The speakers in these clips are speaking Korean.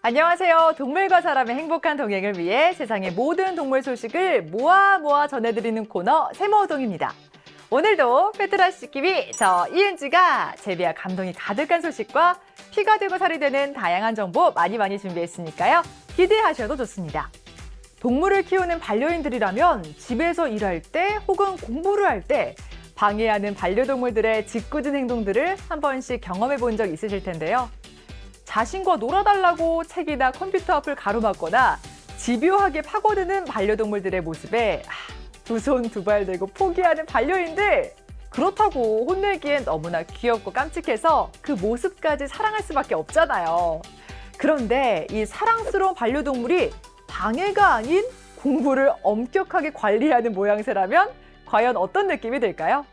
안녕하세요. 동물과 사람의 행복한 동행을 위해 세상의 모든 동물 소식을 모아 전해드리는 코너 세모동입니다. 오늘도 페트라시키비 저 이은지가 재미와 감동이 가득한 소식과 피가 되고 살이 되는 다양한 정보 많이 준비했으니까요. 기대하셔도 좋습니다. 동물을 키우는 반려인들이라면 집에서 일할 때 혹은 공부를 할 때 방해하는 반려동물들의 짓궂은 행동들을 한 번씩 경험해 본 적 있으실 텐데요. 자신과 놀아달라고 책이나 컴퓨터 앞을 가로막거나 집요하게 파고드는 반려동물들의 모습에 두 손 두 발 들고 포기하는 반려인들! 그렇다고 혼내기엔 너무나 귀엽고 깜찍해서 그 모습까지 사랑할 수밖에 없잖아요. 그런데 이 사랑스러운 반려동물이 방해가 아닌 공부를 엄격하게 관리하는 모양새라면 과연 어떤 느낌이 들까요?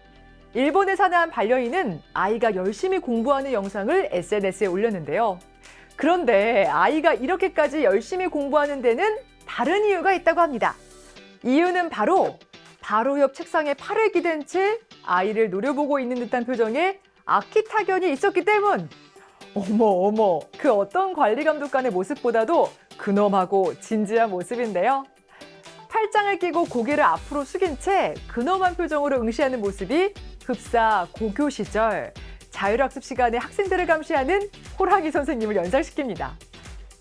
일본에 사는 한 반려인은 아이가 열심히 공부하는 영상을 SNS에 올렸는데요. 그런데 아이가 이렇게까지 열심히 공부하는 데는 다른 이유가 있다고 합니다. 이유는 바로 옆 책상에 팔을 기댄 채 아이를 노려보고 있는 듯한 표정에 아키타견이 있었기 때문! 어머, 그 어떤 관리 감독관의 모습보다도 근엄하고 진지한 모습인데요. 팔짱을 끼고 고개를 앞으로 숙인 채 근엄한 표정으로 응시하는 모습이 흡사 고교 시절 자율학습 시간에 학생들을 감시하는 호랑이 선생님을 연상시킵니다.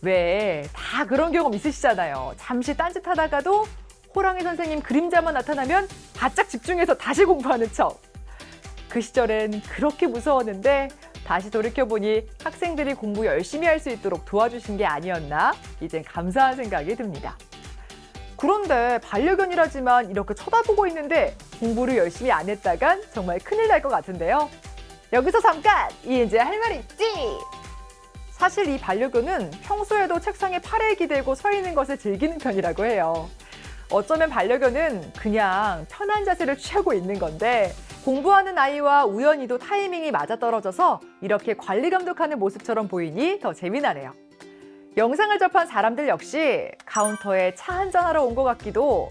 왜 다 그런 경험 있으시잖아요. 잠시 딴짓하다가도 호랑이 선생님 그림자만 나타나면 바짝 집중해서 다시 공부하는 척. 그 시절엔 그렇게 무서웠는데 다시 돌이켜보니 학생들이 공부 열심히 할 수 있도록 도와주신 게 아니었나? 이젠 감사한 생각이 듭니다. 그런데 반려견이라지만 이렇게 쳐다보고 있는데 공부를 열심히 안 했다간 정말 큰일 날 것 같은데요. 여기서 잠깐! 이은지의 할 말 있지? 사실 이 반려견은 평소에도 책상에 팔을 기대고 서 있는 것을 즐기는 편이라고 해요. 어쩌면 반려견은 그냥 편한 자세를 취하고 있는 건데 공부하는 아이와 우연히도 타이밍이 맞아떨어져서 이렇게 관리 감독하는 모습처럼 보이니 더 재미나네요. 영상을 접한 사람들 역시 카운터에 차 한잔하러 온 것 같기도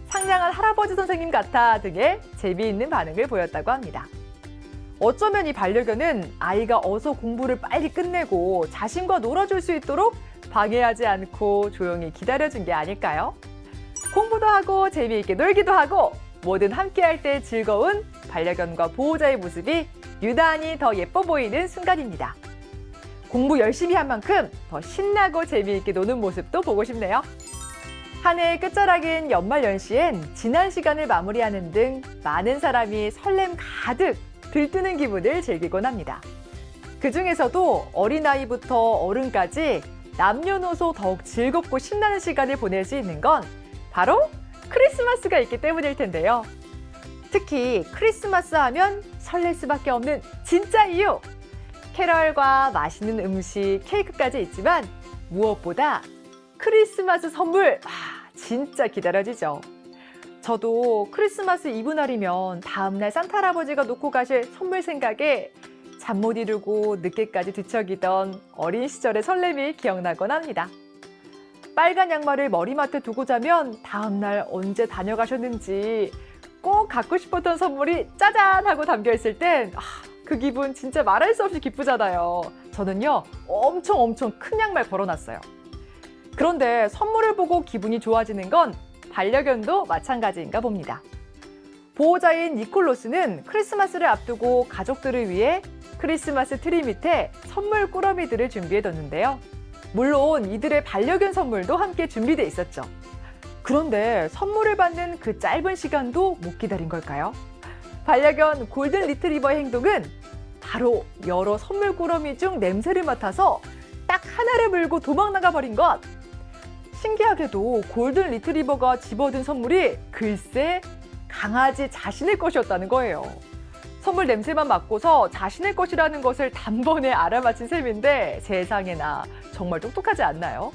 상냥한 할아버지 선생님 같아 등의 재미있는 반응을 보였다고 합니다. 어쩌면 이 반려견은 아이가 어서 공부를 빨리 끝내고 자신과 놀아줄 수 있도록 방해하지 않고 조용히 기다려준 게 아닐까요? 공부도 하고 재미있게 놀기도 하고 뭐든 함께할 때 즐거운 반려견과 보호자의 모습이 유난히 더 예뻐 보이는 순간입니다. 공부 열심히 한 만큼 더 신나고 재미있게 노는 모습도 보고 싶네요. 한 해의 끝자락인 연말연시엔 지난 시간을 마무리하는 등 많은 사람이 설렘 가득 들뜨는 기분을 즐기곤 합니다. 그중에서도 어린아이부터 어른까지 남녀노소 더욱 즐겁고 신나는 시간을 보낼 수 있는 건 바로 크리스마스가 있기 때문일 텐데요. 특히 크리스마스 하면 설렐 수밖에 없는 진짜 이유! 캐럴과 맛있는 음식, 케이크까지 있지만 무엇보다 크리스마스 선물! 진짜 기다려지죠. 저도 크리스마스 이브 날이면 다음날 산타 할아버지가 놓고 가실 선물 생각에 잠 못 이루고 늦게까지 뒤척이던 어린 시절의 설렘이 기억나곤 합니다. 빨간 양말을 머리맡에 두고 자면 다음날 언제 다녀가셨는지 꼭 갖고 싶었던 선물이 짜잔 하고 담겨있을 땐 그 기분 진짜 말할 수 없이 기쁘잖아요. 저는요 엄청 큰 양말 걸어놨어요. 그런데 선물을 보고 기분이 좋아지는 건 반려견도 마찬가지인가 봅니다. 보호자인 니콜로스는 크리스마스를 앞두고 가족들을 위해 크리스마스 트리 밑에 선물 꾸러미들을 준비해뒀는데요. 물론 이들의 반려견 선물도 함께 준비돼 있었죠. 그런데 선물을 받는 그 짧은 시간도 못 기다린 걸까요? 반려견 골든 리트리버의 행동은 바로 여러 선물 꾸러미 중 냄새를 맡아서 딱 하나를 물고 도망나가 버린 것! 신기하게도 골든 리트리버가 집어든 선물이 글쎄 강아지 자신의 것이었다는 거예요. 선물 냄새만 맡고서 자신의 것이라는 것을 단번에 알아맞힌 셈인데 세상에나 정말 똑똑하지 않나요?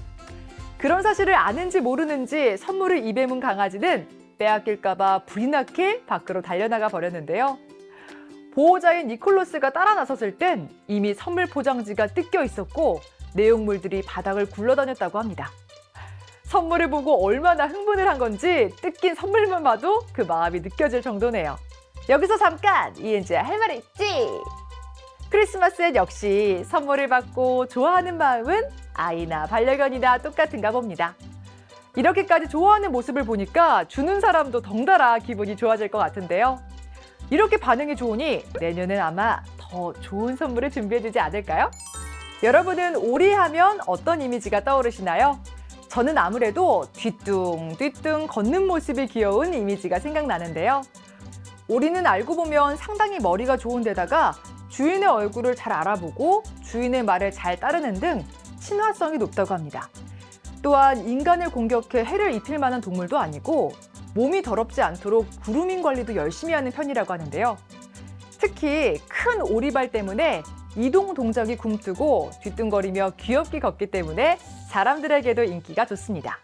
그런 사실을 아는지 모르는지 선물을 입에 문 강아지는 빼앗길까봐 불이 나게 밖으로 달려나가 버렸는데요. 보호자인 니콜로스가 따라 나섰을 땐 이미 선물 포장지가 뜯겨 있었고 내용물들이 바닥을 굴러다녔다고 합니다. 선물을 보고 얼마나 흥분을 한 건지 뜯긴 선물만 봐도 그 마음이 느껴질 정도네요. 여기서 잠깐! 이은지의 할 말 있지? 크리스마스엔 역시 선물을 받고 좋아하는 마음은 아이나 반려견이나 똑같은가 봅니다. 이렇게까지 좋아하는 모습을 보니까 주는 사람도 덩달아 기분이 좋아질 것 같은데요. 이렇게 반응이 좋으니 내년엔 아마 더 좋은 선물을 준비해주지 않을까요? 여러분은 오리 하면 어떤 이미지가 떠오르시나요? 저는 아무래도 뒤뚱뒤뚱 걷는 모습이 귀여운 이미지가 생각나는데요. 오리는 알고 보면 상당히 머리가 좋은 데다가 주인의 얼굴을 잘 알아보고 주인의 말을 잘 따르는 등 친화성이 높다고 합니다. 또한 인간을 공격해 해를 입힐 만한 동물도 아니고 몸이 더럽지 않도록 그루밍 관리도 열심히 하는 편이라고 하는데요. 특히 큰 오리발 때문에 이동 동작이 굼뜨고 뒤뚱거리며 귀엽게 걷기 때문에 사람들에게도 인기가 좋습니다.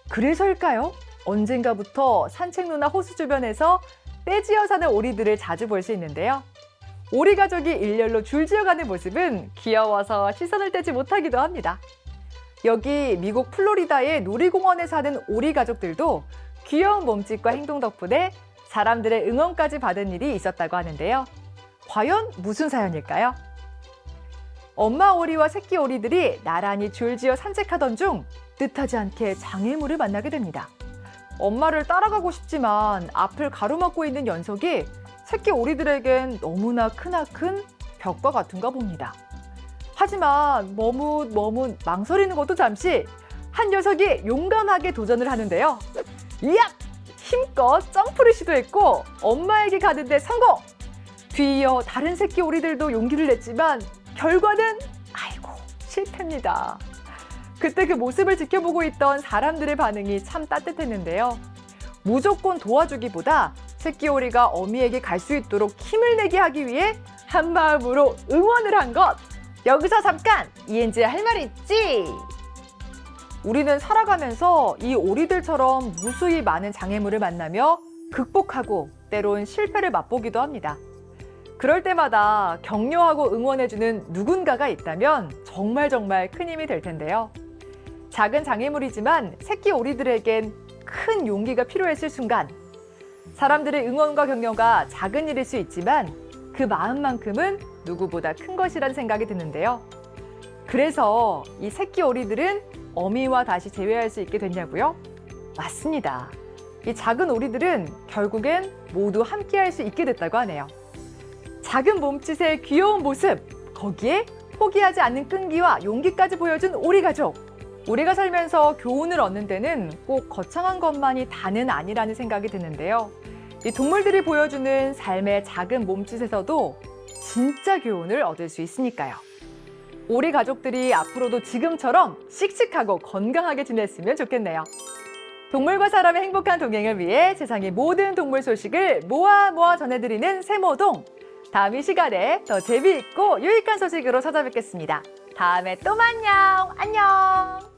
그래서일까요? 언젠가부터 산책로나 호수 주변에서 떼지어 사는 오리들을 자주 볼 수 있는데요. 오리 가족이 일렬로 줄지어가는 모습은 귀여워서 시선을 떼지 못하기도 합니다. 여기 미국 플로리다의 놀이공원에 사는 오리 가족들도 귀여운 몸짓과 행동 덕분에 사람들의 응원까지 받은 일이 있었다고 하는데요. 과연 무슨 사연일까요? 엄마 오리와 새끼 오리들이 나란히 줄지어 산책하던 중 뜻하지 않게 장애물을 만나게 됩니다. 엄마를 따라가고 싶지만 앞을 가로막고 있는 녀석이 새끼 오리들에겐 너무나 크나큰 벽과 같은가 봅니다. 하지만 머뭇 망설이는 것도 잠시 한 녀석이 용감하게 도전을 하는데요. 이야! 힘껏 점프를 시도했고 엄마에게 가는데 성공! 뒤이어 다른 새끼 오리들도 용기를 냈지만 결과는 아이고 실패입니다. 그때 그 모습을 지켜보고 있던 사람들의 반응이 참 따뜻했는데요. 무조건 도와주기보다 새끼 오리가 어미에게 갈 수 있도록 힘을 내게 하기 위해 한마음으로 응원을 한 것! 여기서 잠깐! 이은지야 할 말 있지? 우리는 살아가면서 이 오리들처럼 무수히 많은 장애물을 만나며 극복하고 때론 실패를 맛보기도 합니다. 그럴 때마다 격려하고 응원해주는 누군가가 있다면 정말 큰 힘이 될 텐데요. 작은 장애물이지만 새끼 오리들에겐 큰 용기가 필요했을 순간, 사람들의 응원과 격려가 작은 일일 수 있지만 그 마음만큼은 누구보다 큰 것이란 생각이 드는데요. 그래서 이 새끼 오리들은 어미와 다시 재회할 수 있게 됐냐고요? 맞습니다. 이 작은 오리들은 결국엔 모두 함께할 수 있게 됐다고 하네요. 작은 몸짓의 귀여운 모습, 거기에 포기하지 않는 끈기와 용기까지 보여준 오리 가족. 우리가 살면서 교훈을 얻는 데는 꼭 거창한 것만이 다는 아니라는 생각이 드는데요. 이 동물들이 보여주는 삶의 작은 몸짓에서도 진짜 교훈을 얻을 수 있으니까요. 오리 가족들이 앞으로도 지금처럼 씩씩하고 건강하게 지냈으면 좋겠네요. 동물과 사람의 행복한 동행을 위해 세상의 모든 동물 소식을 모아 전해드리는 세모동. 다음 이 시간에 더 재미있고 유익한 소식으로 찾아뵙겠습니다. 다음에 또 만나요. 안녕.